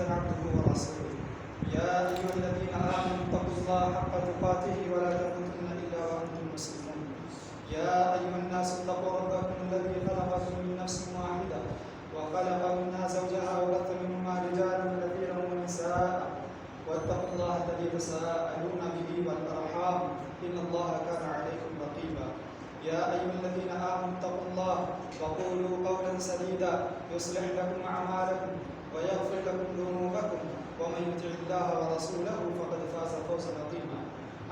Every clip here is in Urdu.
محمدا عبده ورسوله يا أيها الذين آمنوا اتقوا الله حق تقاته ولا تموتن إلا وأنتم مسلمون يا أيها الناس اتقوا ربكم الذي خلقكم من نفس واحدة وخلق منها زوجها وبث منهما رجالا كثيرا ونساء واتقوا الله الذي تساءلون به والأرحام إن الله كان عليكم رقيبا يا أيها الذين آمنوا اتقوا الله وقولوا قولا سديدا يصلح لكم أعمالكم ويغفر لكم ذنوبكم ومن يطع الله ورسوله فقد فاز فوزا عظيما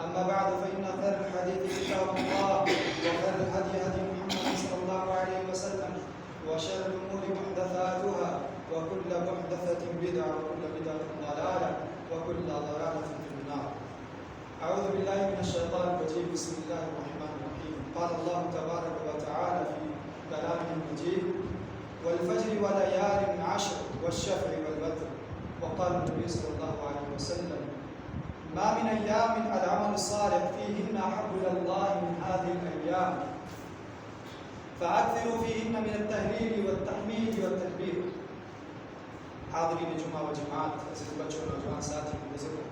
أما بعد فإن خير الحديث كتاب الله وخير الهدي هدي محمد صلى الله عليه وسلم وشر الأمور محدثاتها وكل محدثة بدعة وكل بدعة ضلالة وكل ضلالة في النار. أعوذ بالله من الشيطان الرجيم. بسم الله الرحمن الرحيم. قال الله تبارك وتعالى في كلامه المجيد: والفجر وليال عشر والشفع والوتر. وقال النبي صلى الله عليه وسلم: ما من أيام العمل الصالح فيهن أحب إلى الله من هذه الأيام فأكثروا فيهن من التهليل والتحميد والتكبير. حاضرین جمعہ و جماعت، عزیز بچوں، نوجوان ساتھی، بزرگوں،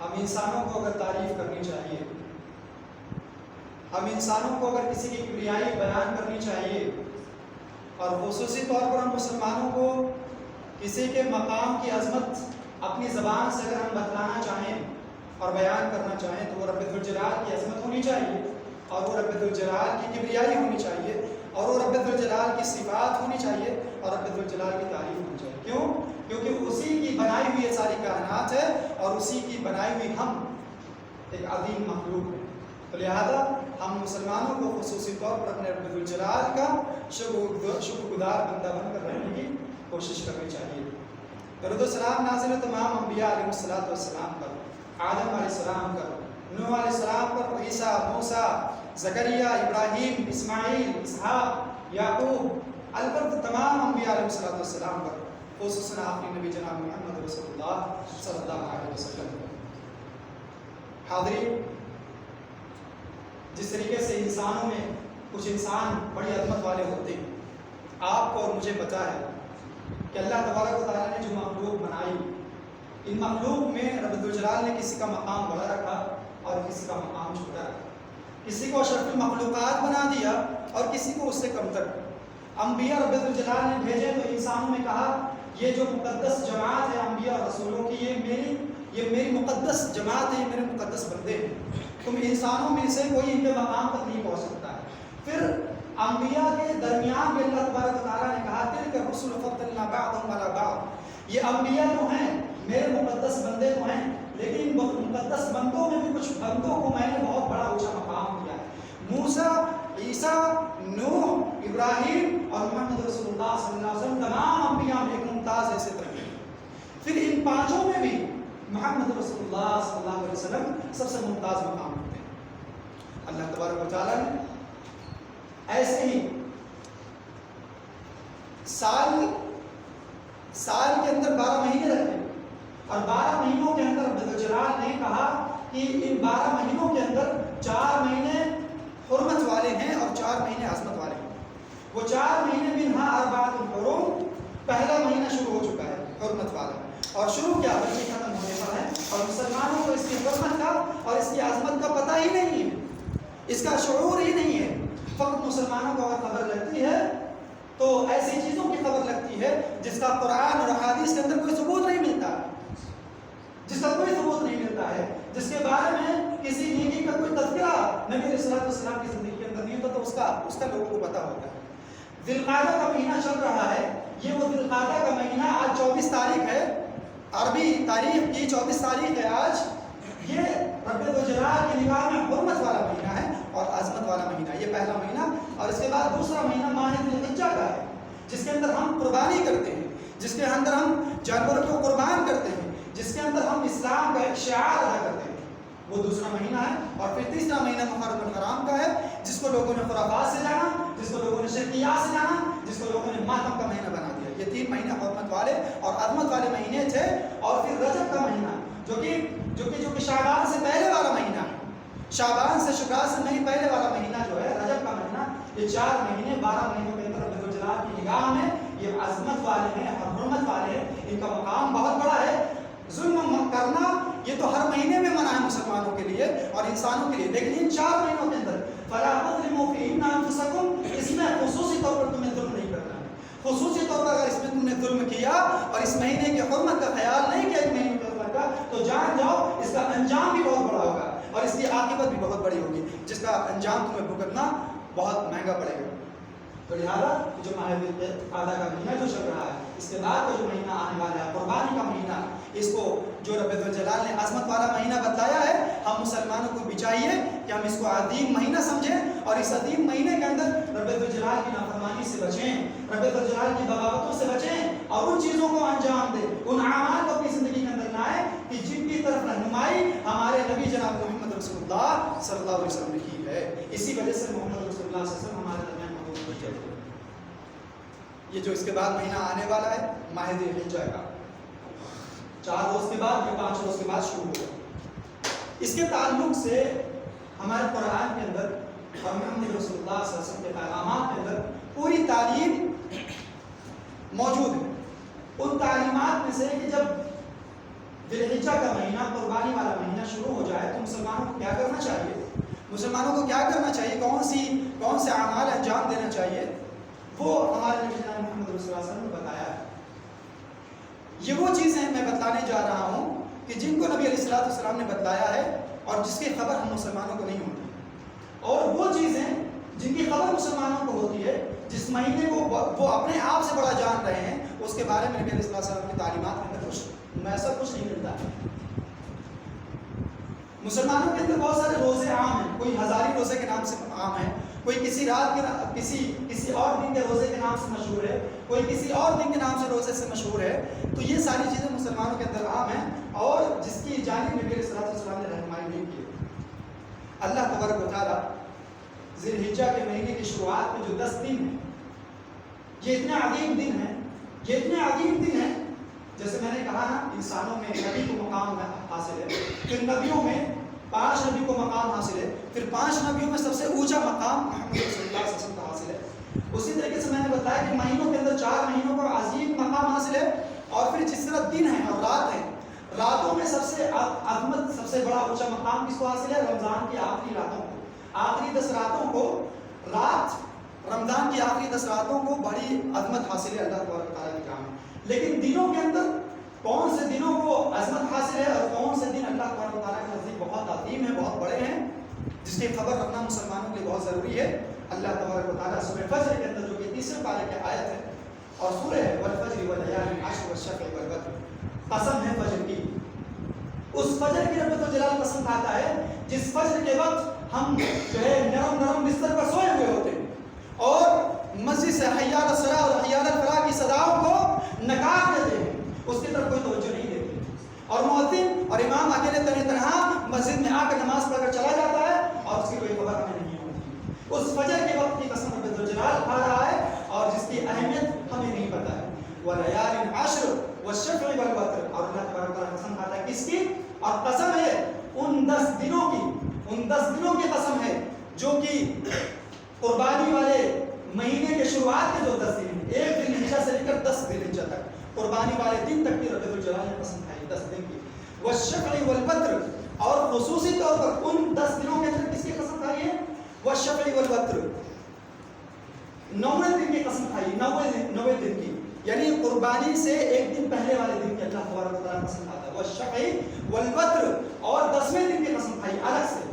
ہم انسانوں کو اگر تعریف کرنی چاہیے، ہم انسانوں کو اگر کسی کی کبریائی بیان کرنی چاہیے، اور خصوصی طور پر ہم مسلمانوں کو کسی کے مقام کی عظمت اپنی زبان سے اگر ہم بتلانا چاہیں اور بیان کرنا چاہیں تو وہ رب ذوالجلال کی عظمت ہونی چاہیے، اور وہ رب ذوالجلال کی کبریائی ہونی چاہیے، اور وہ رب ذوالجلال کی صفات ہونی چاہیے، اور رب ذوالجلال کی تعریف ہونی چاہیے. کیوں؟ کیونکہ اسی کی بنائی ہوئی یہ ساری کائنات ہے، اور اسی کی بنائی ہوئی ہم ایک عظیم مخلوق ہیں. تو لہذا ہم مسلمانوں کو خصوصی طور پر اپنے رب ذوالجلال کا شکر گزار بندہ بن کر رہنے کی کوشش کرنی چاہیے. درود و سلام نازل تمام انبیاء علیہ السلام پر، آدم علیہ السلام پر، نوح علیہ السلام پر، عیسیٰ، موسیٰ، زکریا، ابراہیم، اسماعیل، اسحاق، یعقوب، البتہ تمام انبیاء علیہ السلام پر، خصوصاً آخری نبی جناب محمد رسول اللہ صلی اللہ علیہ وسلم. حاضرین، جس طریقے سے انسانوں میں کچھ انسان بڑی عظمت والے ہوتے ہیں، آپ کو اور مجھے پتہ ہے کہ اللہ تبارک و تعالیٰ نے جو مخلوق بنائی، ان مخلوق میں رب ذوالجلال نے کسی کا مقام بڑا رکھا اور کسی کا مقام چھوٹا رکھا، کسی کو اشرف المخلوقات بنا دیا اور کسی کو اس سے کمتر. انبیاء رب ذوالجلال نے بھیجے تو انسانوں میں کہا یہ جو مقدس جماعت ہے انبیاء اور رسولوں کی، یہ میری مقدس جماعت ہے، یہ میرے مقدس بندے ہیں، تم انسانوں میں سے کوئی ان کے مقام تک نہیں پہنچ سکتا ہے. پھر انبیاء کے درمیان بھی اللہ تبارک و تعالیٰ نے کہا تلک الرسل فضلنا بعضهم علی بعض، یہ انبیاء جو ہیں میرے مقدس بندے تو ہیں، لیکن مقدس بندوں میں بھی کچھ بندوں کو میں نے بہت بڑا اونچا مقام دیا ہے. موسیٰ، عیسیٰ، نوح، ابراہیم اور محمد رسول اللہ صلی اللہ علیہ وسلم تمام انبیاء میں ایک ممتاز حیثیت رکھتے ہیں. پھر ان پانچوں میں بھی محمد رسول اللہ صلی اللہ علیہ وسلم سب سے ممتاز مقام رکھتے ہیں. اللہ تبارک و تعالیٰ نے ایسے ہی سال کے اندر 12 مہینے رکھے، اور 12 مہینوں کے اندر رب ذوالجلال نے کہا کہ ان 12 مہینوں کے اندر 4 مہینے حرمت والے ہیں اور 4 مہینے عظمت والے ہیں. وہ 4 مہینے منہا اربعۃ حرم، پہلا مہینہ شروع ہو چکا ہے حرمت والا، اور شروع کیا بلکہ ختم ہونے پر ہے، اور مسلمانوں کو اس کی حرمت کا اور اس کی عظمت کا پتہ ہی نہیں ہے، اس کا شعور ہی نہیں ہے. فقط مسلمانوں کو اگر خبر لگتی ہے تو ایسی چیزوں کی خبر لگتی ہے جس کا قرآن اور احادیث کے اندر کوئی ثبوت نہیں ملتا، جس کا کوئی ثبوت نہیں ملتا ہے، جس کے بارے میں کسی نیکی کا کوئی تذکرہ نبی علیہ السلام کی زندگی کے اندر نہیں ہوتا، تو اس کا لوگوں کو پتہ ہوتا ہے. ذی القعدہ کا مہینہ چل رہا ہے، یہ وہ ذی القعدہ کا مہینہ، آج 24 تاریخ ہے، عربی تاریخ کی 24 تاریخ ہے آج. یہ رب ذوالجلال کی نگاہ میں حرمت والا مہینہ ہے اور عظمت والا مہینہ، یہ پہلا مہینہ. اور اس کے بعد دوسرا مہینہ ماہ ذی الحجہ کا ہے، جس کے اندر ہم قربانی کرتے ہیں، جس کے اندر ہم جانوروں کو قربان کرتے ہیں، جس کے اندر ہم اسلام کا ایک شعار ادا کرتے ہیں، وہ دوسرا مہینہ ہے. اور پھر تیسرا مہینہ محرم الحرام کا ہے، جس کو لوگوں نے خرافات سے جانا، جس کو لوگوں نے شرکیات سے جانا، جس کو لوگوں نے ماتم کا مہینہ بنا دیا. یہ 3 مہینے حرمت والے اور عظمت والے مہینے تھے. اور پھر رجب کا مہینہ جو کہ شعبان سے پہلے والا مہینہ ہے، شعبان سے شوال سے نہیں پہلے والا مہینہ جو ہے رجب کا مہینہ، یہ 4 مہینے 12 مہینوں کے اندر رب ذوالجلال کی نگاہ میں یہ عظمت والے ہیں اور حرمت والے ہیں، ان کا مقام بہت بڑا ہے۔ ظلم کرنا یہ تو ہر مہینے میں منع ہے مسلمانوں کے لیے اور انسانوں کے لیے، لیکن ان 4 مہینوں کے اندر فَلَا تَظْلِمُوا فِيهِنَّ أَنفُسَكُمْ، اس میں خصوصی طور پر تمہیں ظلم نہیں کرنا ہے۔ خصوصی طور پر اگر اس میں تم نے ظلم کیا اور اس مہینے کی حرمت کا خیال نہیں کیا، اس مہینے کی حرمت کا، تو جان جاؤ اس کا انجام بھی بہت بڑا ہوگا اور اس کی عاقبت بھی بہت بڑی ہوگی، جس کا انجام تمہیں بھگتنا بہت مہنگا پڑے گا۔ تو لہٰذا جو ماہ ذی القعدہ کا مہینہ جو چل رہا ہے، اس کے بعد کا جو مہینہ آنے والا ہے قربانی کا مہینہ، اس کو جو رب ذوالجلال نے عظمت والا مہینہ بتایا ہے، ہم مسلمانوں کو بھی چاہیے کہ ہم اس کو عظیم مہینہ سمجھیں اور اس عظیم مہینے کے اندر رب ذوالجلال کی نافرمانی سے بچیں، رب ذوالجلال کی بغاوتوں سے بچیں اور ان چیزوں کو انجام دیں، ان اعمال کو اپنی زندگی کے اندر لائیں کہ جن کی طرف رہنمائی ہمارے نبی جناب محمد رسول اللہ صلی اللہ علیہ وسلم نے کی ہے۔ اسی وجہ سے محمد رسول اللہ صلی اللہ علیہ وسلم ہمارے درمیان موجود ہے۔ یہ جو اس کے بعد مہینہ آنے والا ہے ماہ ذی الحجہ کا، 4 روز کے بعد یا 5 روز کے بعد شروع ہوگا۔ اس کے تعلق سے ہمارے قرآن کے اندر اور محمد رسول اللہ صلی اللہ علیہ وسلم کے پیغامات کے اندر پوری تعلیم موجود ہے۔ ان تعلیمات میں سے کہ جب ذی الحجہ کا مہینہ، قربانی والا مہینہ شروع ہو جائے تو مسلمانوں کو کیا کرنا چاہیے، مسلمانوں کو کیا کرنا چاہیے، کون سے اعمال انجام دینا چاہیے، وہ ہمارے نبی جناب محمد رسول اللہ صلی اللہ علیہ وسلم نے بتایا ہے۔ یہ وہ چیزیں میں بتلانے جا رہا ہوں کہ جن کو نبی علیہ الصلوۃ والسلام نے بتلایا ہے اور جس کی خبر ہم مسلمانوں کو نہیں ہوتی، اور وہ چیزیں جن کی خبر مسلمانوں کو ہوتی ہے، جس مہینے کو وہ اپنے آپ سے بڑا جان رہے ہیں، اس کے بارے میں نبی علیہ الصلوۃ والسلام کی تعلیمات میں ایسا کچھ نہیں ملتا۔ مسلمانوں کے اندر بہت سارے روزے عام ہیں، کوئی ہزاری روزے کے نام سے عام ہے، کوئی کسی رات کے کسی اور دن کے روزے کے نام سے مشہور ہے، کوئی کسی اور دن کے نام سے روزے سے مشہور ہے۔ تو یہ ساری چیزیں مسلمانوں کے اندر عام ہیں اور جس کی جانب نبی علیہ الصلوۃ والسلام نے رہنمائی نہیں کی۔ اللہ تبارک و تعالیٰ ذی الحجہ کے مہینے کی شروعات میں جو 10 دن ہیں، یہ اتنے عظیم دن ہیں، یہ اتنے عظیم دن ہیں، جیسے میں نے کہا نا، انسانوں میں نبی کو مقام حاصل ہے، پھر نبیوں میں 5 نبی کو مقام حاصل ہے، پھر 5 نبیوں میں سب سے اونچا مقام محمد رسول اللہ صلی اللہ علیہ وسلم کا حاصل ہے۔ اسی طریقے سے میں نے بتایا کہ مہینوں کے اندر 4 مہینوں کا عظیم مقام حاصل ہے، اور پھر جس طرح دن ہیں اور رات ہیں، راتوں میں سب سے عظمت، سب سے بڑا اونچا مقام کس کو حاصل ہے، رمضان کی آخری راتوں کو، آخری 10 راتوں کو، رمضان کی آخری 10 راتوں کو بڑی عظمت حاصل ہے اللہ تبارک و تعالیٰ کے کام ہے۔ لیکن دنوں کے اندر کون سے دنوں کو عظمت حاصل ہے اور کون سے دن اللہ تبارک و تعالیٰ کے نزدیک بہت عظیم ہیں، بہت بڑے ہیں، جس کی خبر رکھنا مسلمانوں کے لیے بہت ضروری ہے۔ اللہ تبارک و تعالیٰ سورہ فجر کے اندر، جو کہ 3 پارے کی آیت ہے اور سورہ ہے والفجر ولیال عشر والشفع والوتر، قسم ہے فجر کی، اس فجر کی رب الجلال قسم کھاتا ہے جس فجر کے وقت ہم جو ہے نرم بستر پر سوئے ہوئے ہوتے ہیں اور مسجد سے حی علی الصلاۃ اور حی علی الفلاح کی صداؤں کو نکار دیتے ہیں، اس کی طرف کوئی توجہ نہیں دیتے، اور مؤذن اور امام اکیلے تنہا مسجد میں آ کر نماز پڑھ کر چلا جاتا ہے اور اس کی کوئی خبر ہمیں نہیں ہوتی۔ اس فجر کے وقت کی قسم رب الجلال کھا رہا ہے اور جس کی اہمیت ہمیں نہیں پتہ ہے۔ وَلَيَالٍ عَشْرٍ وَالشَّفْعِ وَالْوَتْرِ، اور اللہ تبارک و تعالیٰ قسم کھاتا ہے کس کی، اور قسم ہے ان 10 دنوں کی، ان 10 دنوں کی قسم ہے جو کہ قربانی والے مہینے کے شروعات کے جو 10 دن ہیں، 1 ذی الحجہ سے لے کر 10 ذی الحجہ تک، قربانی والے دن تک کی رب الجلال نے قسم کھائی 10 دن کی۔ والشفع والوتر، اور خصوصی طور پر ان 10 دنوں کے اندر کس کی قسم کھائی ہے، والشفع والوتر، 90 دن کی قسم کھائی، 90 دن کی، یعنی قربانی سے 1 دن پہلے والے دن کی اللہ تبارک و تعالیٰ قسم کھاتا ہے۔ والشفع والوتر، اور 10ویں دن کی قسم کھائی الگ سے،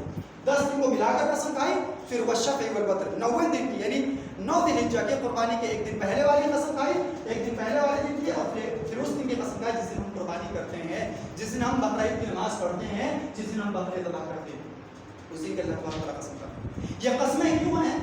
10 دن کو ملا کر قسم کھائی، پھر والشفع والوتر 90 دن کی، یعنی 9 ذی الحجہ کے قربانی کے 1 دن پہلے والی قسم کھائی، 1 دن پہلے والے دن کی، اور پھر اس دن کی قسم کھائی جس دن ہم قربانی کرتے ہیں، جس دن ہم بقرہ عید کی نماز پڑھتے ہیں، جس دن ہم بقرہ ذبح کرتے ہیں، اسی کے اللہ تبارک و تعالیٰ قسم کھاتا ہے۔ یہ قسمیں کیوں ہیں،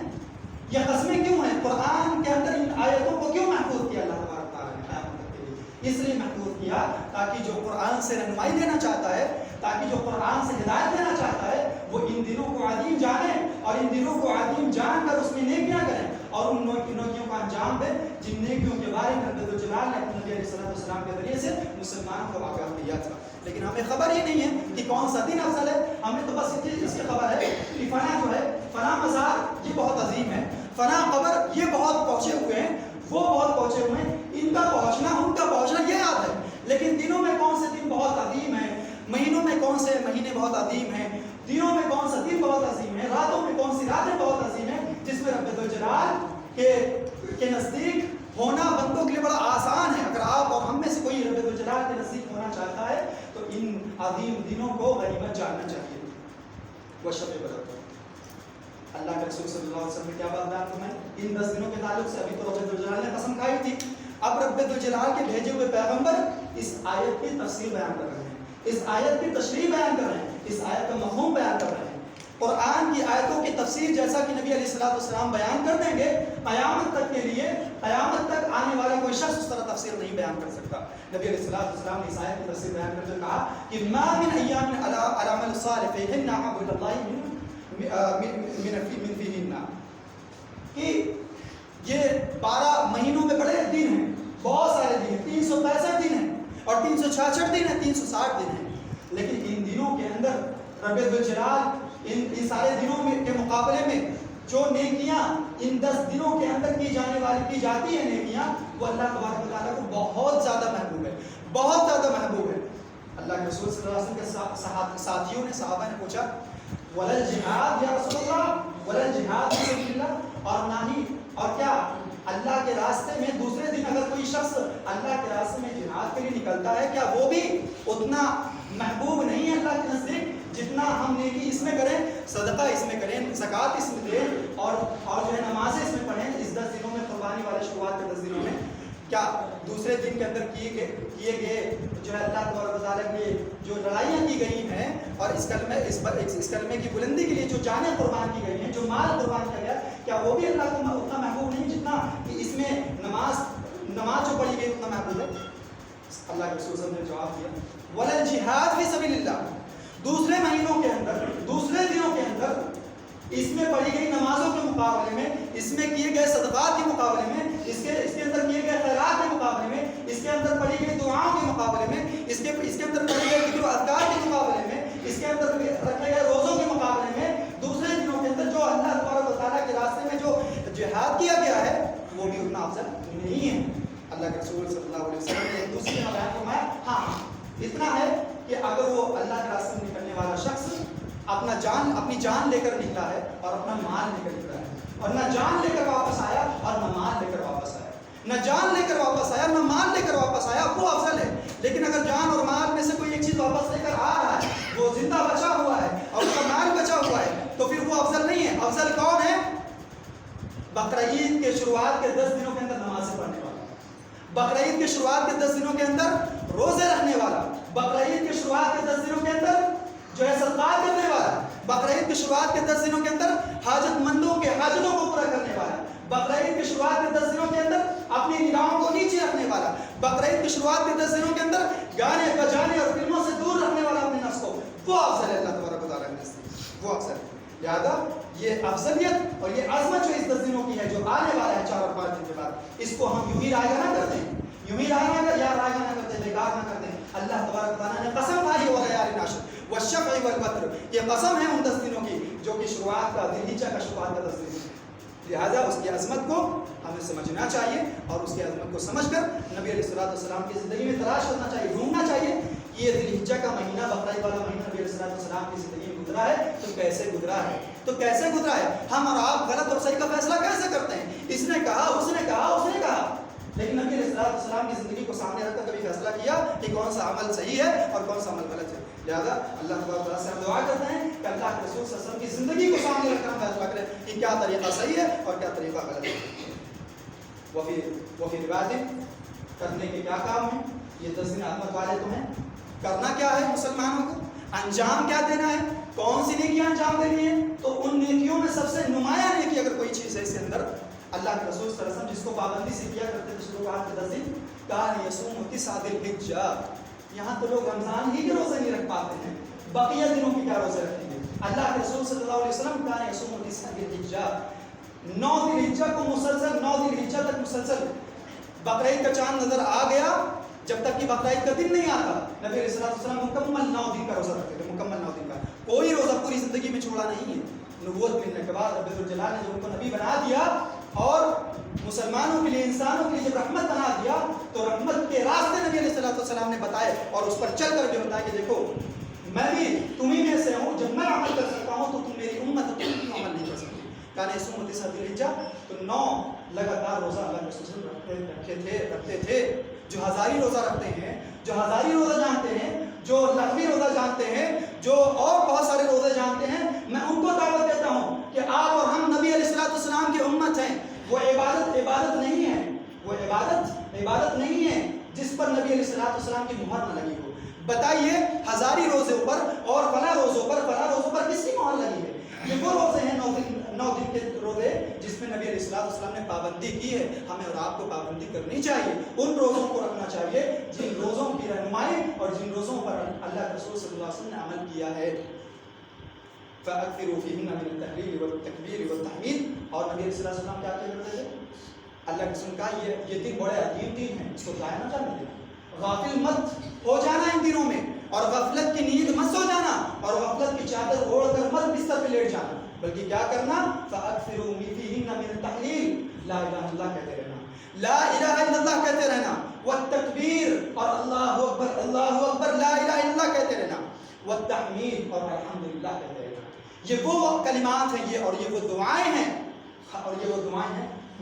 یہ قسمیں کیوں ہیں، قرآن کے اندر ان آیتوں کو کیوں محفوظ کیا اللہ تبارک و تعالیٰ نے قیامت تک کے لیے؟ اس لیے محفوظ کیا تاکہ جو قرآن سے رہنمائی دینا چاہتا ہے، تاکہ جو قرآن سے ہدایت دینا چاہتا ہے، وہ ان دنوں کو عظیم جانے اور ان دنوں کو عظیم جان کر اس میں نیکیاں کریں اور ان نیکیوں کا انجام دیں جن نیکیوں کے بارے میں رب الجلال نے اپنے نبی علیہ السلام کے ذریعے سے مسلمانوں کو آگاہ کیا تھا۔ لیکن ہمیں خبر ہی نہیں ہے کہ کون سا دن افضل ہے، ہمیں تو بس اس کی خبر ہے کہ فلاں جو ہے، فلاں مزار یہ بہت عظیم ہے، فلاں قبر یہ بہت پہنچے ہوئے ہیں، وہ بہت پہنچے ہوئے ہیں، ان کا پہنچنا یہ یاد ہے. لیکن دنوں میں کون سے دن بہت عظیم ہیں، مہینوں میں کون سے مہینے بہت عظیم ہیں، دنوں میں کون سا دن بہت عظیم ہے، راتوں میں کون سی راتیں بہت عظیم ہیں، جس میں رب ذوالجلال کے نزدیک ہونا بندوں کے لیے بڑا آسان ہے. اگر آپ اور ہم میں سے کوئی رب ذوالجلال کے نزدیک ہونا چاہتا ہے تو ان عظیم دنوں کو غنیمت جاننا چاہیے. وہ شب برات، اللہ کے رسول صلی اللہ علیہ وسلم نے کیا بات بیان فرمائی ان 10 دنوں کے تعلق سے؟ ابھی تو رب ذوالجلال نے قسم کھائی تھی. اب رب ذوالجلال کے بھیجے ہوئے پیغمبر اس آیت کی تفسیر بیان کر رہے ہیں، اس آیت کی تشریح بیان کر رہے ہیں، اس آیت کا مفہوم بیان کر رہے ہیں. قرآن کی آیتوں کی تفسیر جیسا کہ نبی علیہ الصلوۃ والسلام بیان کر دیں گے، قیامت تک کے لیے، قیامت تک آنے والا کوئی شخص اس طرح تفسیر نہیں بیان کر سکتا. نبی علیہ الصلوۃ والسلام نے اس آیت کی تفسیر بیان کرتے کہا کہ ما من ایام العمل الصالح فیہن احب الی اللہ من فیہن، کہ یہ 12 مہینوں میں بڑے دن ہیں، بہت سارے دن ہیں، 365 دن ہیں اور 366 دن ہیں، 360 دن ہیں. لیکن ان دنوں کے اندر رب ذوالجلال ان سارے دنوں میں کے مقابلے میں جو نیکیاں ان 10 دنوں کے اندر کی جاتی ہیں نیکیاں، وہ اللہ تبارک و تعالیٰ کو بہت زیادہ محبوب ہے، بہت زیادہ محبوب ہے. اللہ کے رسول صلی اللہ علیہ وسلم کے ساتھیوں نے، صحابہ نے پوچھا ولل جہاد یا رسول اللہ، ولل جہاد فی سبیل اللہ، اور نہ ہی اور کیا اللہ کے راستے میں دوسرے دن اگر کوئی شخص اللہ کے راستے میں جہاد کے لیے نکلتا ہے، کیا وہ بھی اتنا محبوب نہیں ہے اللہ کے نزدیک جتنا ہم نیکی اس میں کریں، صدقہ اس میں کریں، زکوٰۃ اس میں دیں اور جو ہے نمازیں اس میں پڑھیں اس 10 دنوں میں، قربانی والے شروعات کے 10 دنوں میں؟ کیا دوسرے دن کے اندر کیے گئے جو ہے اللہ تبارک و تعالیٰ کی جو لڑائیاں کی گئی ہیں اور اس کلمے کی بلندی کے لیے جو جانیں قربان کی گئی ہیں، جو مال قربان کیا گیا، کیا وہ بھی اللہ کو اتنا محبوب نہیں جتنا کہ اس میں نماز جو پڑھی گئی اتنا محبوب ہے؟ اللہ کے رسول صلی اللہ علیہ وسلم نے جواب دیا وَلَا الْجِهَادِ فِي سَبِيلِ اللَّهِ، دوسرے مہینوں کے اندر، دوسرے دنوں کے اندر اس میں پڑھی گئی نمازوں کے مقابلے میں، اس میں کیے گئے صدقات کے مقابلے میں، اس کے اندر کیے گئے خیرات کے مقابلے میں، اس کے اندر پڑھی گئی دعاؤں کے مقابلے میں، اس کے اندر پڑھی گئی ذکر و اذکار کے مقابلے میں، اس کے اندر رکھے گئے روزوں کے مقابلے میں، دوسرے دنوں کے اندر جو اللہ تبارک و تعالیٰ کے راستے میں جو جہاد کیا گیا ہے وہ بھی اتنا افضل نہیں ہے. اللہ کے رسول صلی اللہ علیہ وسلم نے ایک دوسری جگہ بیان فرمایا، ہاں اتنا ہے کہ اگر وہ اللہ کے راستے میں نکلنے والا شخص اپنی جان لے کر نکلا ہے اور اپنا مال لے کر نکلا ہے، اور نہ جان لے کر واپس آیا اور نہ مال لے کر واپس آیا، نہ جان لے کر واپس آیا نہ مال لے کر واپس آیا، وہ افضل ہے. لیکن اگر جان اور مال میں سے کوئی ایک چیز واپس لے کر آ رہا ہے، وہ زندہ بچا ہوا ہے اور اس کا مال بچا ہوا ہے، تو پھر وہ افضل نہیں ہے. افضل کون ہے؟ بقرعید کے شروعات کے 10 دنوں کے اندر نمازیں پڑھنے والا، بقرعید کے شروعات کے 10 دنوں کے اندر روزے رکھنے والا، بقرعید کے شروعات کے 10 دنوں کے اندر جو ہے صدقات کرنے والا، بقرعید کی شروعات کے 10 دنوں کے اندر حاجت مندوں کے حاجتوں کو پورا کرنے والا، بقرعید کی شروعات کے 10 دنوں کے اندر اپنی نگاہوں کو نیچے رکھنے والا، بقرعید کی شروعات کے 10 دنوں کے اندر گانے بجانے اور فلموں سے دور رکھنے والا اپنے نفس کو، وہ افضل ہے اللہ تبارک و تعالیٰ کے نزدیک، وہ افضل ہے. لہٰذا یہ افضلیت اور یہ عظمت جو اس 10 دنوں کی ہے جو آنے والا ہے 4 اور 5 دن کے بعد، اس کو ہم یوں ہی رائے نہ کرتے ہیں، یوں ہی رائے نہ کرتے، بیکار نہ کرتے ہیں. اللہ تبارک و تعالیٰ نے قسم کھائی وَلَيَالٍ عَشْرٍ وَالشَّفْعِ وَالْوَتْرِ، یہ قسم ہے ان 10 دنوں کی جو کہ شروعات کا ذی الحجہ کا شروعات کا 10 دن ہے. لہٰذا اس کی عظمت کو ہمیں سمجھنا چاہیے اور اس کی عظمت کو سمجھ کر نبی علیہ الصلوۃ والسلام کی زندگی میں تلاش کرنا چاہیے، ڈھونڈنا چاہیے کہ یہ ذی الحجہ کا مہینہ، بقرعید والا مہینہ نبی علیہ الصلوۃ والسلام کی زندگی میں گزرا ہے تو کیسے گزرا ہے، تو کیسے گزرا ہے. ہم اور آپ غلط اور صحیح کا فیصلہ کیسے کرتے ہیں؟ اس نے کہا، اس نے کہا، اس نے کہا، لیکن نبی علیہ الصلوۃ والسلام کی زندگی کو سامنے رکھ کر کبھی فیصلہ کیا کہ کون سا عمل صحیح ہے اور کون سا عمل غلط ہے. لہٰذا اللہ تعالیٰ سے ہم دعا کرتے ہیں کہ اللہ کے رسول صلی اللہ علیہ وسلم کی زندگی کو سامنے رکھ کر ہم فیصلہ کریں کہ کیا طریقہ صحیح ہے اور کیا طریقہ غلط ہے. وفی روایت کرنے کے کیا کام ہیں، یہ 10 دن عظمت والے تو ہیں. کرنا کیا ہے مسلمانوں کو، انجام کیا دینا ہے، کون سی نیکیاں انجام دینی ہے. تو ان نیکیوں میں سب سے نمایاں نیکی اگر کوئی چیز ہے اس کے اندر، اللہ کے رسول صلی اللہ علیہ وسلم جس کو پابندی سے کیا کرتے تھے شروعات کے 10 دن، کان یصوم 9 ذی الحجہ. یہاں تو لوگ رمضان ہی کے روزے نہیں رکھ پاتے ہیں، بقیہ دنوں کی کیا روزے رکھیں گے. اللہ کے رسول صلی اللہ علیہ وسلم کان یصوم 9 ذی الحجہ، 9 ذی الحجہ کو مسلسل، 9 ذی الحجہ تک مسلسل. بقرعید کا چاند نظر آ گیا، جب تک کہ بقرعید کا دن نہیں آتا نبی علیہ الصلوۃ والسلام مکمل 9 دن کا روزہ رکھتے تھے، مکمل 9 دن کا، کوئی روزہ پوری زندگی میں چھوڑا نہیں ہے. نبوت ملنے کے بعد رب ذوالجلال نے جو ان کو نبی بنا دیا اور مسلمانوں کے لیے, انسانوں کے لیے جب رحمت بنا دیا تو رحمت کے راستے نبی علیہ السلام نے بتائے اور اس پر چل کر کے بتایا کہ دیکھو میں بھی تمہیں میں سے ہوں, جب میں عمل کر سکتا ہوں تو تم میری امت ہو, تم کیوں عمل نہیں کر سکتے. کانے سمت سدیجہ تو 9 لگاتار روزہ اللہ کے رسول رکھتے تھے. جو ہزاری روزہ رکھتے ہیں, جو ہزاری روزہ جانتے ہیں, جو لغوی روزہ جانتے ہیں, جو اور بہت سارے روزے جانتے ہیں, میں ان کو دعوت دیتا ہوں کہ آپ اور ہم نبی علیہ السلام کی امت ہیں. وہ عبادت نہیں ہے, وہ عبادت نہیں ہے جس پر نبی علیہ السلام کی مہر نہ لگی ہو. بتائیے ہزاری روزوں پر اور فلاں روزوں پر کس کی مہر لگی ہے؟ یہ وہ روزے ہیں 9 دن کے روزے جس میں نبی علیہ السلام نے پابندی کی ہے. ہمیں اور آپ کو پابندی کرنی چاہیے, ان روزوں کو رکھنا چاہیے جن روزوں کی رہنمائی اور جن روزوں پر اللہ کے رسول صلی اللہ علیہ وسلم نے عمل کیا ہے. فَأَكْثِرُوا فِيهِنَّ مِنَ التَّهْلِيلِ وَالتَّكْبِيرِ وَالتَّحْمِيدِ. اور نبی علیہ السلام کیا کرتے تھے؟ اللہ کے رسول کا یہ دن بڑے عظیم دن ہیں, اس کو ضائع نہ کرنے دینا. غافل مت ہو جانا ان دنوں میں, اور غفلت کی نیند مت سو جانا, اور غفلت کی چادر اوڑھ کر مت بستر پہ لیٹ جانا, بلکہ کیا کرنا؟ فَأَكْثِرُوا فِيهِنَّ مِنَ التَّحْلِيلِ, لا الہ الا اللہ کہتے رہنا, لا الہ الا اللہ کہتے رہنا, والتکبیر اور اللہ اکبر لا الہ الا اللہ کہتے رہنا, والتحمید اور الحمدللہ کہتے رہنا. یہ وہ کلمات ہیں, یہ اور یہ وہ دعائیں ہیں,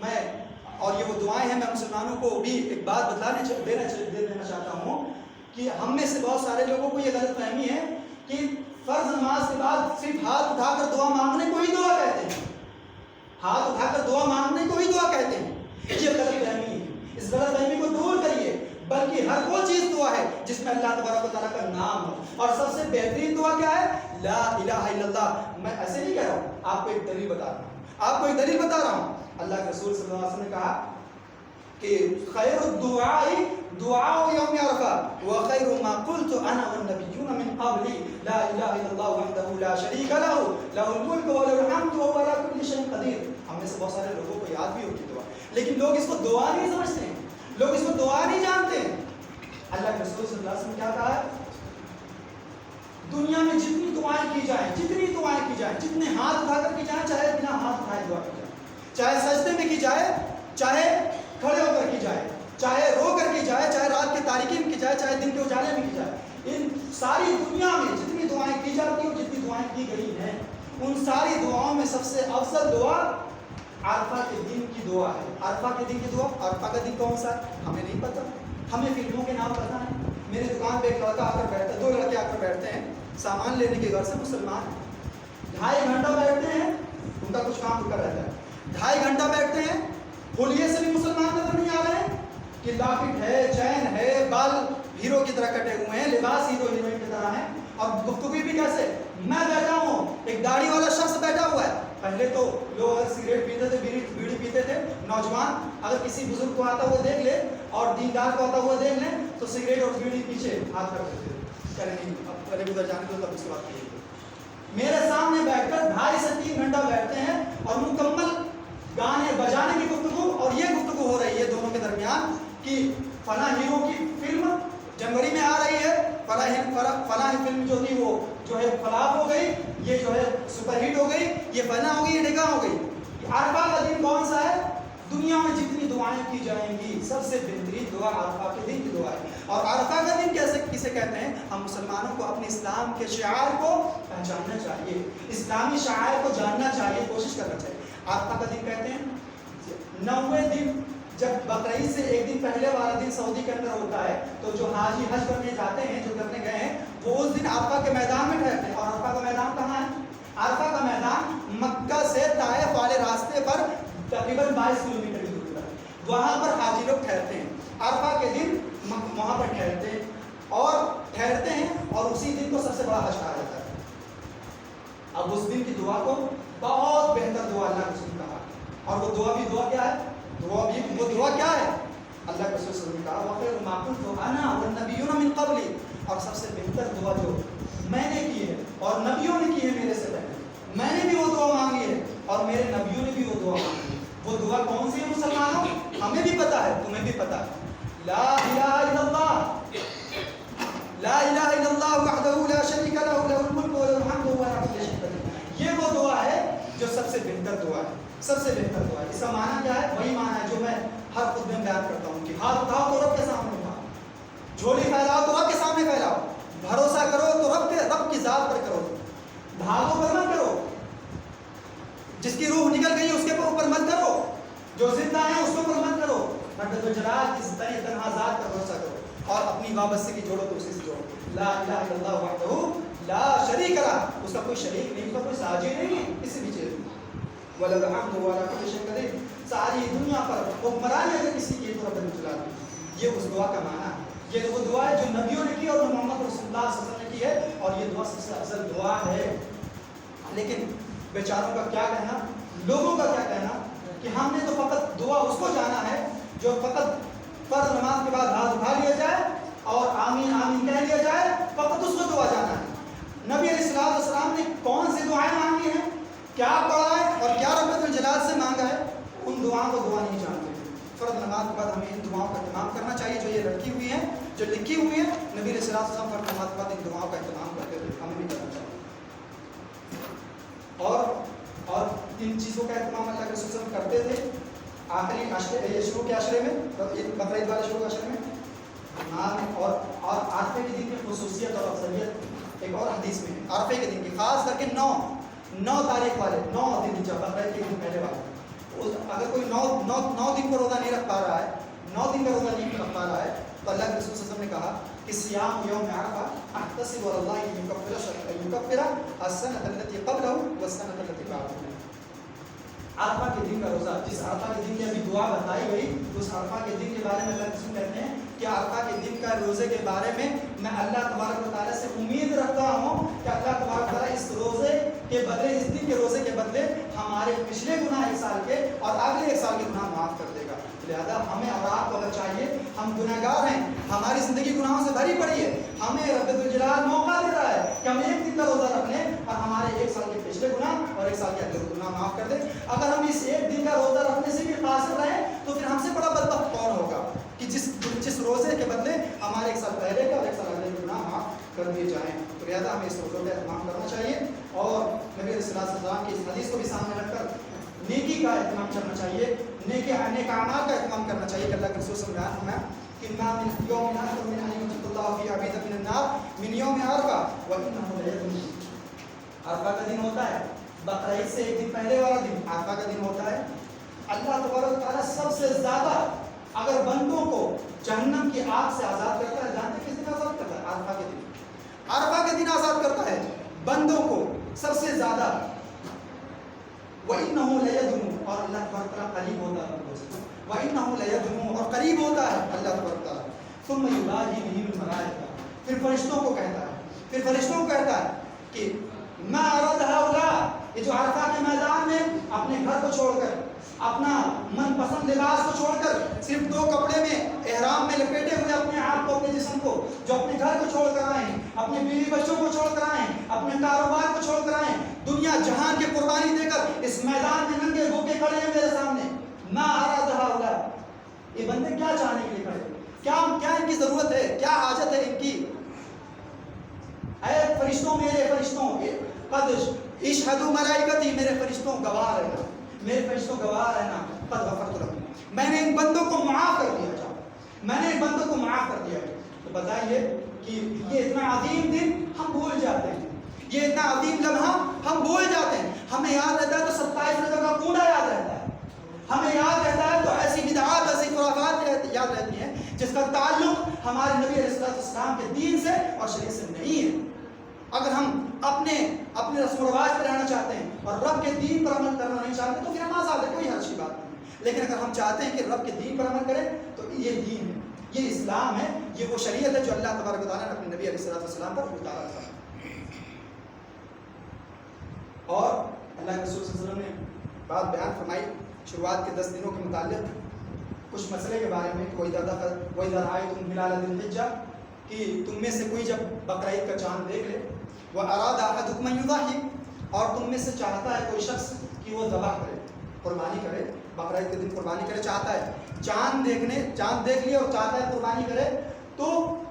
میں مسلمانوں کو بھی ایک بات دینا چاہتا ہوں کہ ہم میں سے بہت سارے لوگوں کو یہ غلط فہمی ہے کہ فرض نماز کے بعد صرف ہاتھ اٹھا کر دعا مانگنے کو ہی دعا کہتے ہیں, ہاتھ اٹھا کر دعا مانگنے کو ہی دعا کہتے ہیں. یہ غلط فہمی ہے, اس غلط فہمی کو دور کریے, بلکہ ہر وہ چیز دعا ہے جس میں اللہ تبارک و تعالیٰ کا نام ہو. اور سب سے بہترین دعا کیا ہے؟ لا الہ الا اللہ. میں ایسے نہیں کہہ رہا ہوں, آپ کو ایک دلیل بتا رہا ہوں, اللہ کے رسول صلی اللہ علیہ وسلم نے کہا کہ خیر الدعاء دعاء یوم عرفہ وخیر ما قلت انا والنبیون من قبلی لا الہ الا اللہ وحدہ لا شریک لہ لہ الملک وله الحمد وهو على كل شيء قدیر. ہم میں سے بہت سارے لوگوں کو یاد بھی ہوتی دعا, لیکن لوگ اس کو دعا نہیں سمجھتے ہیں, لوگ اس کو دعا نہیں جانتے. اللہ کے رسول صلی اللہ علیہ وسلم کیا کہا ہے؟ دنیا میں جتنی دعائیں کی جائیں, جتنے ہاتھ اٹھا کر کی جائیں, چاہے بنا ہاتھ اٹھائے دعا کی جائے, چاہے سجدے میں کی جائے, چاہے کھڑے ہو کر کی جائے, چاہے رو کر کی جائے, چاہے رات کے تاریکی میں کی جائے, چاہے دن کے اجالے میں کی جائے, ان ساری دنیا میں جتنی دعائیں کی جاتی ہیں, جتنی دعائیں کی گئی ہیں, ان ساری دعاؤں میں سب سے افضل دعا عرفہ کے دن کی دعا ہے. عرفہ کے دن کی دعا, عرفہ کا دن کون سا ہے ہمیں نہیں پتہ, ہمیں فلموں کے نام پتہ ہے. میری دکان پہ ایک لڑکا آ کر بیٹھتا ہے, 2 لڑکے آ کر بیٹھتے ہیں سامان لینے کے گھر سے, مسلمان 2.5 گھنٹہ بیٹھتے ہیں, ان کا کچھ کام رکا رہتا ہے, 2.5 گھنٹہ بیٹھتے ہیں, ہولیے سے بھی مسلمان نظر نہیں آ رہے ہیں کہ لاکٹ ہے, چین ہے, بال ہیرو کی طرح کٹے ہوئے ہیں, لباس ہیرو ہیروئن کی طرح ہیں, اور گفتگو بھی کیسے؟ میں بیٹھا ہوں, ایک داڑھی والا شخص بیٹھا ہوا ہے. پہلے تو لوگ اگر سگریٹ پیتے تھے, بیڑی پیتے تھے, نوجوان اگر کسی بزرگ کو آتا ہوا دیکھ لے اور دیندار کو آتا ہوا دیکھ لیں تو سگریٹ اور بیڑی پیچھے ہاتھ رکھ دیتے تھے, چلے نہیں اب پہلے ادھر جانے دو تب اس کے بعد کیجیے. میرے سامنے بیٹھ کر 2.5 سے 3 گھنٹہ بیٹھتے ہیں اور مکمل گانے بجانے کی گفتگو, اور یہ گفتگو ہو رہی ہے دونوں کے درمیان کہ فلاں ہیرو کی فلم جنوری میں آ رہی ہے, فلاں فلم جو تھی وہ جو ہے فلاپ ہو گئی, یہ جو ہے سپر ہٹ ہو گئی, یہ فنا ہو گئی, یہ ڈگا ہو گئی. عرفہ کا دن کون سا ہے؟ دنیا میں جتنی دعائیں کی جائیں گی سب سے بہترین دعا عرفہ کے دن کی دعا ہے. اور عرفہ کا دن کسے کہتے ہیں؟ ہم مسلمانوں کو اپنے اسلام کے شعائر کو پہچاننا چاہیے, اسلامی شعائر کو جاننا چاہیے, کوشش کرنا چاہیے. عرفہ کا دن کہتے ہیں 90 دن, جب بقرعید سے 1 دن پہلے والا دن سعودی کے اندر ہوتا ہے تو جو حاجی حج کرنے جاتے ہیں, جو کرنے گئے ہیں, وہ اس دن عرفہ کے میدان میں ٹھہرتے ہیں. اور عرفہ کا میدان کہاں ہے؟ عرفہ کا میدان مکہ سے طائف والے راستے پر تقریباً 22 کلومیٹر کی دوری پر ہے, وہاں پر حاجی لوگ ٹھہرتے ہیں. عرفہ کے دن وہاں پر ٹھہرتے ہیں اور اسی دن کو سب سے بڑا حج کہا جاتا ہے. اب اس دن کی دعا کو بہت بہتر دعا اللہ کے رسول نے کہا, اور وہ دعا کیا ہے؟ وہ دعا کیا ہے؟ اللہ کے رسول صلی اللہ علیہ وسلم نے کہا وَخَيْرُ مَا قُلْتُ أَنَا وَالنَّبِيُّونَ مِن قَبْلِي, اور سب سے بہتر دعا جو میں نے کی ہے اور نبیوں نے کی ہے میرے سے پہلے, میں نے بھی وہ دعا مانگی ہے اور میرے نبیوں نے بھی وہ دعا مانگی ہے. وہ دعا کون سی ہے مسلمانوں؟ ہمیں بھی پتا ہے, تمہیں بھی پتا ہے. لا الہ الا اللہ, لا الہ الا اللہ وحدہ لا شریک لہ لہ الملک وله الحمد وهو على كل شيء قدیر. یہ وہ دعا ہے جو سب سے بہتر دعا ہے. سب سے بہتر دعا ہے. اس کا معنی کیا ہے؟ وہی معنی ہے جو میں ہر خطبے میں بیان کرتا ہوں کہ ہاتھ اٹھاؤ تو رب کے سامنے اٹھاؤ, جھولی پھیلاؤ تو رب کے سامنے پھیلاؤ, بھروسہ کرو تو رب کی ذات پر کرو, بھاگو پر مت کرو, جس کی روح نکل گئی اس کے اوپر مت کرو, جو زندہ ہے اس کے اوپر مت کرو, رب الجلال کی تنہا ذات پر بھروسہ کرو اور اپنی وابستگی جوڑو تو اسی سے جوڑو. لا الہ الا اللہ وحدہ لا شریک لہ, اس کا کوئی شریک نہیں, اس کا کوئی ساجی نہیں ہے کسی بھی چیز میں. وَلَهُ الْحَمْدُ وَعَلَىٰ كُلِّ شَيْءٍ قَدِيرٌ, ساری دنیا پر حکمرانی اگر کسی کی تو رب الجلال کی. یہ اس دعا کا معنی ہے. یہ وہ دعا ہے جو نبیوں نے کی اور محمد رسول اللہ صلی اللہ علیہ وسلم نے کی ہے, اور یہ دعا سب سے افضل دعا ہے. لیکن بیچاروں کا کیا کہنا, لوگوں کا کیا کہنا کہ ہم نے تو فقط دعا اس کو جانا ہے جو فقط فرض نماز کے بعد ہاتھ اٹھا لیا جائے اور آمین آمین کہہ لیا جائے, فقط اس کو دعا جانا ہے. نبی علیہ السلام نے کون سی دعائیں مانگی ہیں, کیا پڑھا ہے اور کیا رب الجلال سے مانگا ہے, ان دعاؤں کو دعا نہیں جانتے. فرض نماز کے بعد ہمیں ان دعاؤں کا اہتمام کرنا چاہیے جو یہ رکھی ہوئی ہیں, جو لکھی ہوئی ہیں. نبی علیہ السلام فرض نماز کے بعد ان دعاؤں کا اہتمام کرتے تھے, ہمیں بھی کرنا چاہیے. اور تین چیزوں کا اہتمام اللہ کے رسول صلی اللہ علیہ وسلم کرتے تھے آخری عشرے, یہ شروع کے عشرے میں, بقرعید والے شروع کے عشرے میں, اور عرفے کے دن کی خصوصیت اور افضلیت ایک اور حدیث میں ہے. عرفے کے دن کی خاص کر کے 9 تاریخ والے, 9 دن جب بقرعید کے دن پہلے والے, اگر کوئی 9 دن کا روزہ نہیں رکھ پا رہا ہے, 9 دن کا روزہ نہیں رکھ پا رہا ہے, تو اللہ کے رسول صلی اللہ علیہ وسلم نے کہا کہ صیام یوم عرفہ احتسب علی اللہ ان یکفر السنۃ التي قبلہ والسنۃ التي بعدہ. عرفہ کے دن کا روزہ, جس عرفہ کے دن کی ابھی دعا بتائی گئی, اس عرفہ کے دن کے بارے میں اللہ کے رسول کہتے ہیں کہ عرفہ کے دن کا روزے کے بارے میں میں اللہ تبارک و تعالیٰ سے امید رکھتا ہوں کہ اللہ تبارک و تعالیٰ اس روزے کے بدلے, اس دن کے روزے کے بدلے ہمارے پچھلے گناہ 1 سال کے اور اگلے 1 سال کے گناہ معاف کر دے گا. لہذا ہمیں اور آپ کو اگر چاہیے, ہم گناہگار ہیں, ہماری زندگی گناہوں سے بھری پڑی ہے, ہمیں رب الجلال موقع دے رہا ہے کہ ہم 1 دن کا روزہ رکھ لیں اور ہمارے 1 سال کے پچھلے گناہ اور 1 سال کے اگلے گناہ معاف کر دیں. اگر ہم اس 1 دن کا روزہ رکھنے سے بھی قاصر رہیں تو پھر ہم سے بڑا بدبخت کون ہوگا کہ جس روزے کے بدلے ہمارے 1 سال پہلے کا اور 1 سال اگلے گناہ معاف کر دیے جائیں. تو لہٰذا ہمیں اس روزوں کا اہتمام کرنا چاہیے اور نبی علیہ السلام کی اس حدیث کو بھی سامنے رکھ کر نیکی کا اہتمام کرنا چاہیے, نیک اعمال کا اہتمام کرنا چاہیے کہ اللہ کے رسول صلی اللہ علیہ وسلم کہ ما من یوم آخر من ان یمسک اللہ فی عبید من النار من یوم عرفہ وانہ لیوم. عرفہ کا دن ہوتا ہے, بقرعید سے 1 دن پہلے والا دن عرفہ کا دن ہوتا ہے. اللہ تبارک و تعالیٰ سب سے زیادہ اگر بندوں کو جہنم کی آگ سے آزاد کرتا ہے, جانتے کس دن آزاد کرتا ہے؟ عرفہ کے دن. عرفہ کے دن آزاد کرتا ہے بندوں کو سب سے زیادہ. وَإِنَّهُ لَيَدْنُو, اور اللہ تبارک و تعالیٰ قریب ہوتا ہے بندوں سے. وَإِنَّهُ لَيَدْنُو, اور قریب ہوتا ہے اللہ تبارک و تعالیٰ. ثُمَّ يُنَادِي بِهِمُ الْمَلَائِكَةَ, پھر فرشتوں کو کہتا ہے, پھر فرشتوں کو کہتا ہے کہ مَا أَرَادَ هَؤُلَاءِ, یہ جو عرفہ کے میدان میں اپنے گھر کو چھوڑ کر, اپنا من پسند لباس کو چھوڑ کر, صرف 2 کپڑے میں احرام میں لپیٹے ہوئے اپنے آپ کو, اپنے جسم کو, جو اپنے گھر کو چھوڑ کر آئے ہیں, اپنے بیوی بچوں کو چھوڑ کر آئے ہیں, اپنے کاروبار کو چھوڑ کر آئے ہیں, دنیا جہان کی قربانی دے کر اس میدان میں ننگے بھوکے کھڑے ہیں میرے سامنے. ما اراد هؤلاء, یہ بندے کیا چاہنے کے لیے کھڑے, کیا ان کی ضرورت ہے, کیا حاجت ہے ان کی. اے فرشتوں, میرے فرشتوں, قد اشہدوا ملائکتی, میرے فرشتوں گواہ رہنا, میرے فرشتوں گواہ رہنا, قد غفرت لکم, میں نے ان بندوں کو معاف کر دیا, جاؤ میں نے ان بندوں کو معاف کر دیا. تو بتائیے کہ یہ اتنا عظیم دن ہم بھول جاتے ہیں, یہ اتنا عظیم لمحہ ہم بھول جاتے ہیں. ہمیں یاد رہتا ہے تو 27 رجب کا کوڑا یاد رہتا ہے, ہمیں یاد رہتا ہے تو ایسی بدعات, ایسی خرافات یاد رہتی ہیں جس کا تعلق ہمارے نبی علیہ السلام کے دین سے اور شریعت سے نہیں ہے. اگر ہم اپنے رسم و رواج پر رہنا چاہتے ہیں اور رب کے دین پر عمل کرنا نہیں چاہتے تو پھر ہم آزاد ہیں, کوئی حرج کی بات نہیں. لیکن اگر ہم چاہتے ہیں کہ رب کے دین پر عمل کریں تو یہ دین ہے, یہ اسلام ہے, یہ وہ شریعت ہے جو اللہ تبارک و تعالیٰ نے اپنے نبی علیہ السلام پر اتارا تھا. اور اللہ کے رسول صلی اللہ علیہ وسلم نے بات بیان فرمائی شروعات کے 10 دنوں کے متعلق کچھ مسئلے کے بارے میں. کوئی وَإِذَا رَأَيْتُمُ الْهِلَالَ ذِي الْحِجَّةِ, کہ تم میں سے کوئی جب بقرعید کا چاند دیکھ لے, وَأَرَادَ أَحَدُكُمْ أَن يُضَحِّيَ, اور تم میں سے چاہتا ہے کوئی شخص کہ وہ ذبح کرے, قربانی کرے, بقرعید کے دن قربانی کرے, چاہتا ہے, چاند دیکھ لیا اور چاہتا ہے قربانی کرے, تو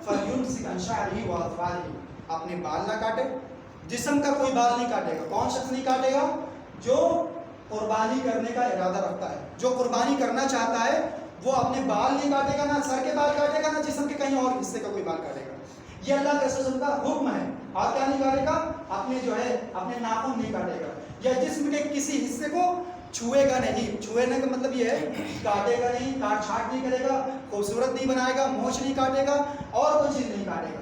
فَلْيُمْسِكْ عَنْ شَعْرِهِ وَأَظْفَارِهِ, اپنے بال نہ کاٹے, جسم کا کوئی بال نہیں کاٹے گا. کون شخص نہیں کاٹے گا؟ جو قربانی کرنے کا ارادہ رکھتا ہے. جو قربانی کرنا چاہتا ہے وہ اپنے بال نہیں کاٹے گا، نہ سر کے بال کاٹے گا، نہ جسم کے کہیں اور حصے کا کوئی بال کاٹے گا. یہ اللہ کے رسول کا حکم ہے. اور کیا نہیں کاٹے گا؟ اپنے جو ہے اپنے ناخن نہیں کاٹے گا، یا جسم کے کسی حصے کو چھوئے گا نہیں. چھونے کا مطلب یہ ہے کاٹے گا نہیں، کاٹ چھاٹ نہیں کرے گا، خوبصورت نہیں بنائے گا، مونچھ نہیں کاٹے گا، اور کوئی چیز نہیں کاٹے گا.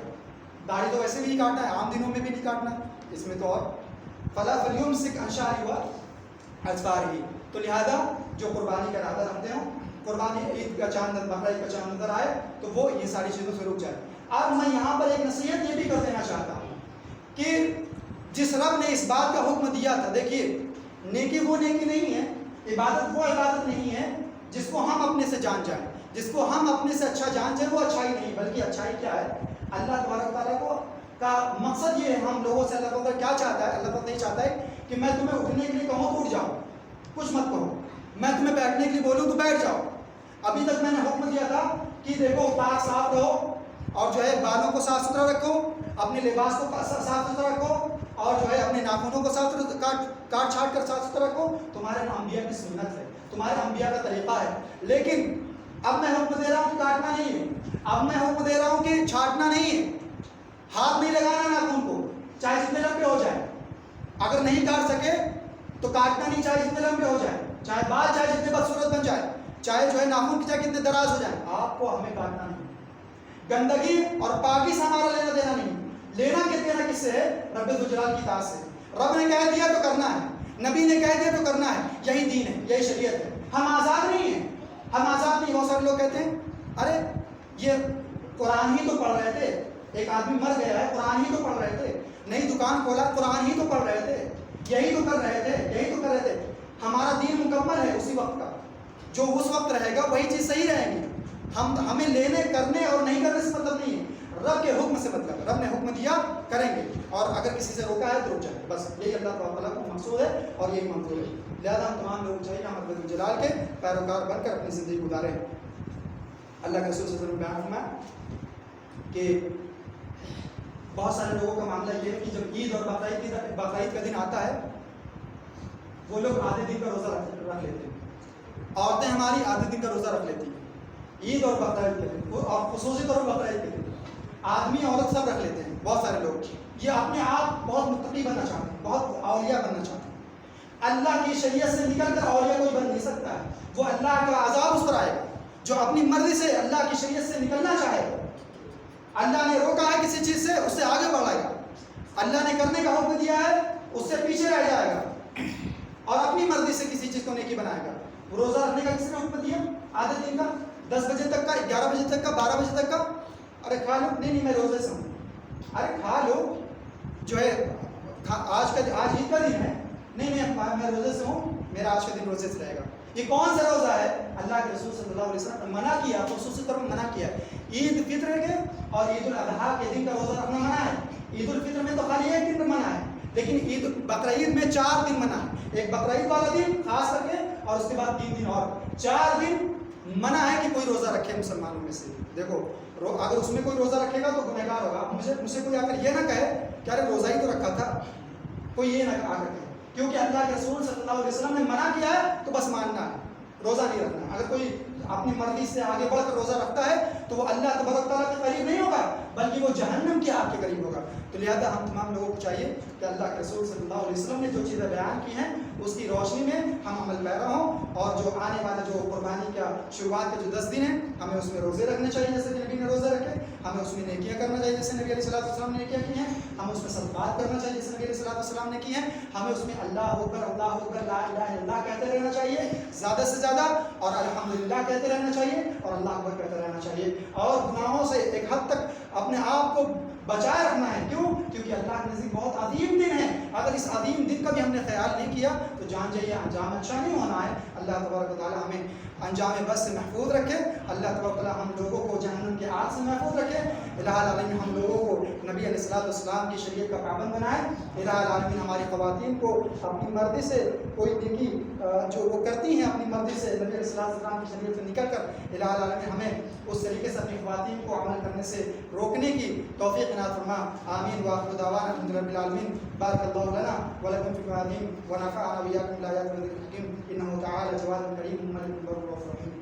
داڑھی تو ویسے بھی نہیں کاٹنا ہے، عام دنوں میں بھی نہیں کاٹنا ہے، اس میں تو اور فلا فلیمسک عن شعرہ اظفارہ. تو لہذا جو قربانی کا ارادہ رکھتے ہوں، قربانی عید کا چاند، بقرہ عید کا چاند نظر آئے تو وہ یہ ساری چیزوں سے رک جائے. اب میں یہاں پر ایک نصیحت یہ بھی کر دینا چاہتا ہوں کہ جس رب نے اس بات کا حکم دیا تھا، دیکھیے نیکی وہ نیکی نہیں ہے، عبادت وہ عبادت نہیں ہے جس کو ہم اپنے سے جان جائیں، جس کو ہم اپنے سے اچھا جان جائیں، وہ اچھائی نہیں. بلکہ اچھائی کیا ہے؟ اللہ تبارک تعالیٰ کو کا مقصد یہ ہے، ہم لوگوں سے اللہ تعالیٰ کیا چاہتا ہے؟ اللہ تعالیٰ نہیں چاہتا ہے کہ میں تمہیں اٹھنے کے لیے کہوں تو اٹھ جاؤ، کچھ مت کرو. میں تمہیں بیٹھنے کے لیے بولوں تو بیٹھ جاؤ. ابھی تک میں نے حکم دیا تھا کہ دیکھو پاک صاف رہو، اور جو ہے بالوں کو صاف ستھرا رکھو، اپنے لباس کو صاف ستھرا رکھو، اور جو ہے اپنے ناخنوں کو صاف کاٹ چھاٹ کر صاف ستھرا رکھو. تمہارے انبیاء کی سنت ہے، تمہارے انبیاء کا طریقہ ہے. لیکن اب میں حکم دے رہا ہوں کہ کاٹنا نہیں ہے، اب میں حکم دے رہا ہوں کہ چھاٹنا نہیں ہے، ہاتھ نہیں لگانا ناخن کو، چاہے جتنے لمبے ہو جائے. اگر نہیں کاٹ سکے تو کاٹنا نہیں، چاہے جتنے لمبے ہو جائے، چاہے بال چاہے جتنے بدصورت بن جائے، چاہے جو ہے ناخن کی چاہے کتنے دراز ہو جائیں، آپ کو ہمیں کاٹنا نہیں. گندگی اور پاکی سے ہمارا لینا دینا نہیں. لینا دینا کس سے ہے؟ رب ذوالجلال کی اطاعت سے. رب نے کہہ دیا تو کرنا ہے، نبی نے کہہ دیا تو کرنا ہے. یہی دین ہے، یہی شریعت ہے. ہم آزاد نہیں ہیں، ہم آزاد نہیں. بہت سارے لوگ کہتے ہیں ارے یہ قرآن ہی تو پڑھ رہے تھے، ایک آدمی مر گیا ہے، قرآن ہی تو پڑھ رہے تھے، نئی دکان کھولا، قرآن ہی تو پڑھ رہے تھے، یہی تو کر رہے تھے، یہی تو کر رہے تھے. ہمارا دین مکمل ہے اسی وقت کا، جو اس وقت رہے گا وہی چیز صحیح رہے گی. ہمیں لینے کرنے اور نہیں کرنے سے مطلب نہیں ہے، رب کے حکم سے مطلب ہے. رب نے حکم دیا کریں گے، اور اگر کسی سے روکا ہے تو رک جائے. بس یہی اللہ تعالیٰ کو مقصود ہے اور یہی منظور ہے. لہٰذا ہم تمام لوگ چاہیے ہم رب الجلال کے پیروکار بن کر اپنی زندگی گزاریں. اللہ کے رسول صلی اللہ علیہ وسلم بیان فرمایا کہ بہت سارے لوگوں کا معاملہ یہ ہے کہ جب عید اور بقرعید کا دن آتا ہے وہ لوگ آدھے دن کا روزہ رکھ لیتے ہیں. عورتیں ہماری آدھے دن کا روزہ رکھ لیتی ہیں عید اور بقرعید کے دن، اور خصوصی طور پر بقرعید کے دن. آدمی عورت سب رکھ لیتے ہیں. بہت سارے لوگ یہ اپنے آپ بہت متقی بننا چاہتے ہیں، بہت اولیاء بننا چاہتے ہیں. اللہ کی شریعت سے نکل کر اولیاء کوئی بن نہیں سکتا ہے. وہ اللہ کا عذاب اس پر آئے گا جو اپنی مرضی سے اللہ کی شریعت سے نکلنا چاہے. اللہ نے روکا ہے کسی چیز سے، اس سے آگے بڑھائے گا. اللہ نے کرنے کا حکم دیا ہے، اس سے پیچھے رہ جائے گا اور اپنی مرضی سے کسی چیز کو نیکی بنائے گا. روزہ رکھنے کا کس نے حکم دیا؟ آدھے دن کا، 10 بجے تک کا، 11 بجے تک کا، 12 بجے تک کا. ارے کھا لو، نہیں میں روزے سے ہوں. ارے کھا لو، جو ہے آج عید کا دن ہے، نہیں میں روزے سے ہوں، میرا آج کا دن روزے سے رہے گا. یہ کون سا روزہ ہے؟ اللہ کے رسول صلی اللہ علیہ وسلم نے منع کیا، خصوصی طور پر منع کیا. عید فطر کے اور عید الاضحیٰ کے دن کا روزہ رکھنا منع ہے. عید الفطر میں تو خالی ایک دن منع ہے، لیکن عید بقرعید میں 4 دن منع ہے. ایک بقرعید والا دن خاص کر کے، اور اس کے بعد 3 دن اور 4 دن منع ہے کہ کوئی روزہ رکھے مسلمانوں میں سے. دیکھو اگر اس میں کوئی روزہ رکھے گا تو گنہگار ہوگا. مجھ سے کوئی آ کر یہ نہ کہے کہ ارے روزہ ہی تو رکھا تھا، کوئی یہ نہ آ کر کہے، کیونکہ اللہ کے رسول صلی اللہ علیہ وسلم نے منع کیا ہے تو بس ماننا ہے، روزہ نہیں رکھنا. اگر کوئی اپنی مرضی سے آگے بڑھ کر روزہ رکھتا ہے تو وہ اللہ تبارک تعالیٰ کے قریب نہیں ہوگا، بلکہ وہ جہنم کی آگ کے قریب ہوگا. تو لہذا ہم تمام لوگوں کو چاہیے کہ اللہ کے رسول صلی اللہ علیہ وسلم نے جو چیزیں بیان کی ہیں اس کی روشنی میں ہم عمل پیرا ہوں، اور جو آنے والا جو قربانی کا شروعات کے جو 10 دن ہیں ہمیں اس میں روزے رکھنے چاہیے جیسے کہ نبی نے روزے رکھے. ہمیں اس میں نیکیاں کرنا چاہیے جیسے نبی علیہ الصلوۃ والسلام نے نیکیاں کی ہیں. ہمیں اس میں صدقات کرنا چاہیے جیسے نبی علیہ الصلوۃ والسلام نے کی ہیں. ہمیں اس میں اللہ اکبر لا الہ الا اللہ کہتے رہنا چاہیے زیادہ سے زیادہ، اور الحمدللہ کہتے رہنا چاہیے، اور اللہ اکبر کہتے رہنا چاہیے. اور گناہوں سے ایک حد تک اپنے آپ کو بچائے رکھنا ہے. کیوں؟ کیونکہ اللہ کے نزدیک بہت عظیم دن ہے. اگر اس عظیم دن کا بھی ہم نے خیال نہیں کیا تو جان جائیے انجام اچھا نہیں ہونا ہے. اللہ تبارک و تعالیٰ ہمیں انجام بس سے محفوظ رکھے. اللہ تبارک و تعالیٰ ہم لوگوں کو جہنم کے آگ سے محفوظ رکھے. الہ العالمین ہم لوگوں کو نبی علیہ السلام کی شریعت کا پابند بنائے. الہ العالمین ہماری خواتین کو اپنی مرضی سے کوئی نیکی جو وہ کرتی ہیں اپنی مرضی سے نبی علیہ السلام کی شریعت سے نکل کر، الہ العالمین ہمیں اس طریقے سے اپنی خواتین کو عمل کرنے سے روکنے کی توفیق عنایت فرما. آمین. وآخر دعوانا الحمد للہ رب العالمین. بارک اللہ لنا ولکم فی القرآن ونفعنا وإياكم بالآيات والذكر الحكيم إنه تعالى جواد كريم ملك بر رؤوف رحيم.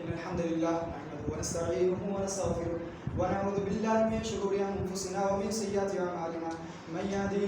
إن الحمد لله نحمده ونستعينه ونستغفره ونعوذ بالله من شرور أنفسنا ومن سيئات أعمالنا. من يهده